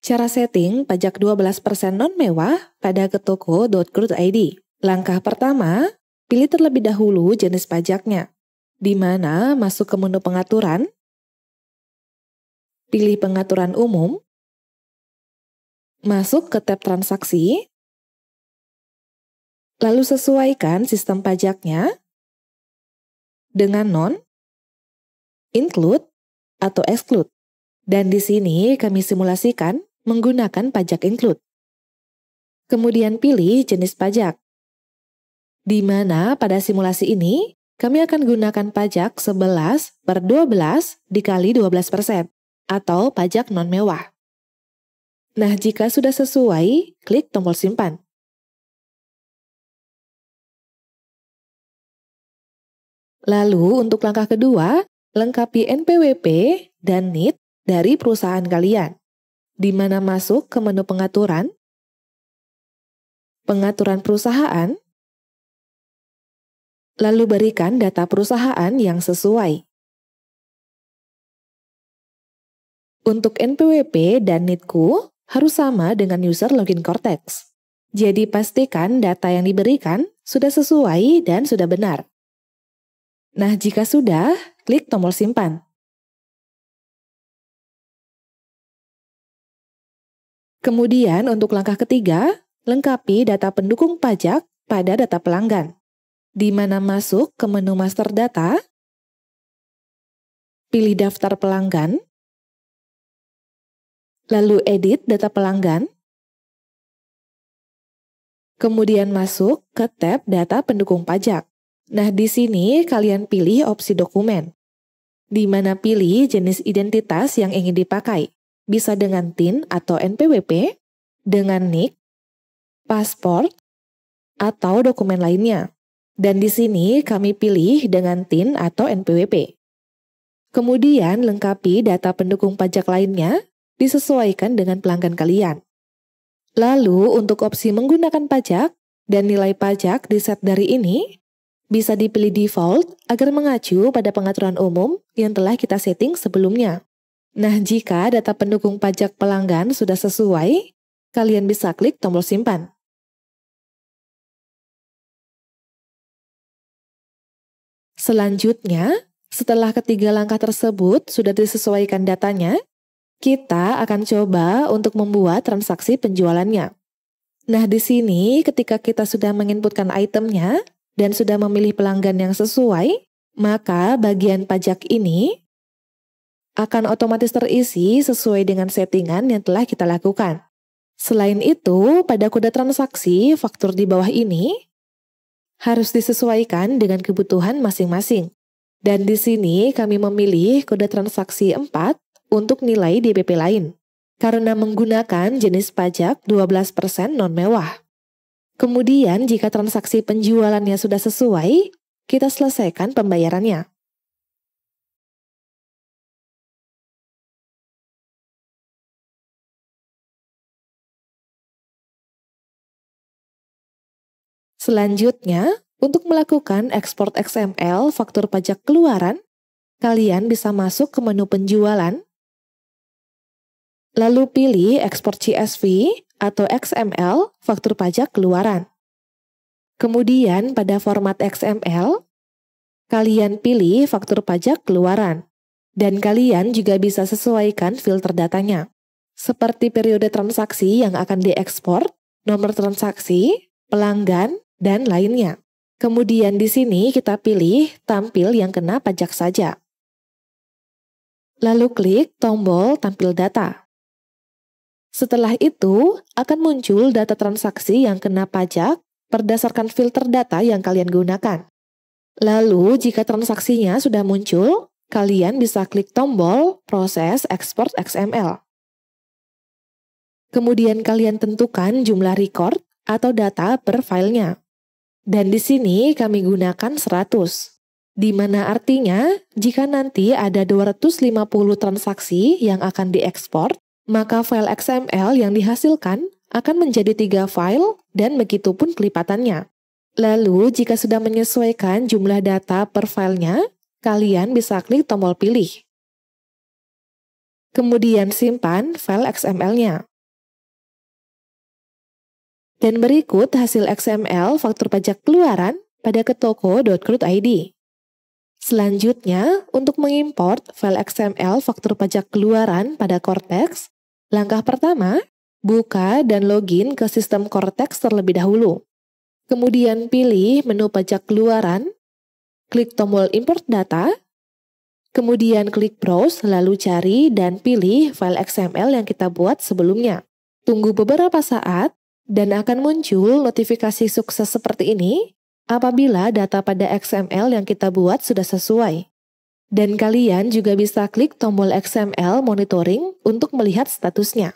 Cara setting pajak 12% non-mewah pada ketoko.go.id. Langkah pertama, pilih terlebih dahulu jenis pajaknya, di mana masuk ke menu pengaturan, pilih pengaturan umum, masuk ke tab transaksi, lalu sesuaikan sistem pajaknya dengan non, include, atau exclude. Dan di sini kami simulasikan menggunakan pajak include. Kemudian pilih jenis pajak, di mana pada simulasi ini kami akan gunakan pajak 11/12 dikali 12% atau pajak non-mewah. Nah, jika sudah sesuai, klik tombol simpan. Lalu untuk langkah kedua, lengkapi NPWP dan NIT dari perusahaan kalian, di mana masuk ke menu pengaturan, pengaturan perusahaan, lalu berikan data perusahaan yang sesuai. Untuk NPWP dan NIT-ku harus sama dengan user login Cortex. Jadi pastikan data yang diberikan sudah sesuai dan sudah benar. Nah, jika sudah, klik tombol simpan. Kemudian untuk langkah ketiga, lengkapi data pendukung pajak pada data pelanggan, di mana masuk ke menu master data, pilih daftar pelanggan, lalu edit data pelanggan, kemudian masuk ke tab data pendukung pajak. Nah, di sini kalian pilih opsi dokumen, di mana pilih jenis identitas yang ingin dipakai. Bisa dengan TIN atau NPWP, dengan NIK, paspor, atau dokumen lainnya. Dan di sini kami pilih dengan TIN atau NPWP. Kemudian lengkapi data pendukung pajak lainnya, disesuaikan dengan pelanggan kalian. Lalu untuk opsi menggunakan pajak dan nilai pajak di set dari ini, bisa dipilih default agar mengacu pada pengaturan umum yang telah kita setting sebelumnya. Nah, jika data pendukung pajak pelanggan sudah sesuai, kalian bisa klik tombol simpan. Selanjutnya, setelah ketiga langkah tersebut sudah disesuaikan datanya, kita akan coba untuk membuat transaksi penjualannya. Nah, di sini ketika kita sudah menginputkan itemnya dan sudah memilih pelanggan yang sesuai, maka bagian pajak ini akan otomatis terisi sesuai dengan settingan yang telah kita lakukan. Selain itu, pada kode transaksi faktur di bawah ini harus disesuaikan dengan kebutuhan masing-masing. Dan di sini kami memilih kode transaksi 4 untuk nilai DPP lain, karena menggunakan jenis pajak 12% non-mewah. Kemudian jika transaksi penjualannya sudah sesuai, kita selesaikan pembayarannya. Selanjutnya, untuk melakukan ekspor XML faktur pajak keluaran, kalian bisa masuk ke menu penjualan, lalu pilih ekspor CSV atau XML faktur pajak keluaran. Kemudian pada format XML, kalian pilih faktur pajak keluaran. Dan kalian juga bisa sesuaikan filter datanya, seperti periode transaksi yang akan diekspor, nomor transaksi, pelanggan, dan lainnya. Kemudian di sini kita pilih tampil yang kena pajak saja. Lalu klik tombol tampil data. Setelah itu, akan muncul data transaksi yang kena pajak berdasarkan filter data yang kalian gunakan. Lalu, jika transaksinya sudah muncul, kalian bisa klik tombol proses ekspor XML. Kemudian kalian tentukan jumlah record atau data per filenya. Dan di sini kami gunakan 100, di mana artinya jika nanti ada 250 transaksi yang akan diekspor, maka file XML yang dihasilkan akan menjadi 3 file dan begitupun kelipatannya. Lalu, jika sudah menyesuaikan jumlah data per filenya, kalian bisa klik tombol pilih. Kemudian simpan file XML-nya. Dan berikut hasil XML faktur pajak keluaran pada ketoko.crud.id. Selanjutnya, untuk mengimport file XML faktur pajak keluaran pada Cortex, langkah pertama, buka dan login ke sistem Cortex terlebih dahulu. Kemudian pilih menu pajak keluaran, klik tombol import data, kemudian klik browse lalu cari dan pilih file XML yang kita buat sebelumnya. Tunggu beberapa saat dan akan muncul notifikasi sukses seperti ini apabila data pada XML yang kita buat sudah sesuai. Dan kalian juga bisa klik tombol XML monitoring untuk melihat statusnya.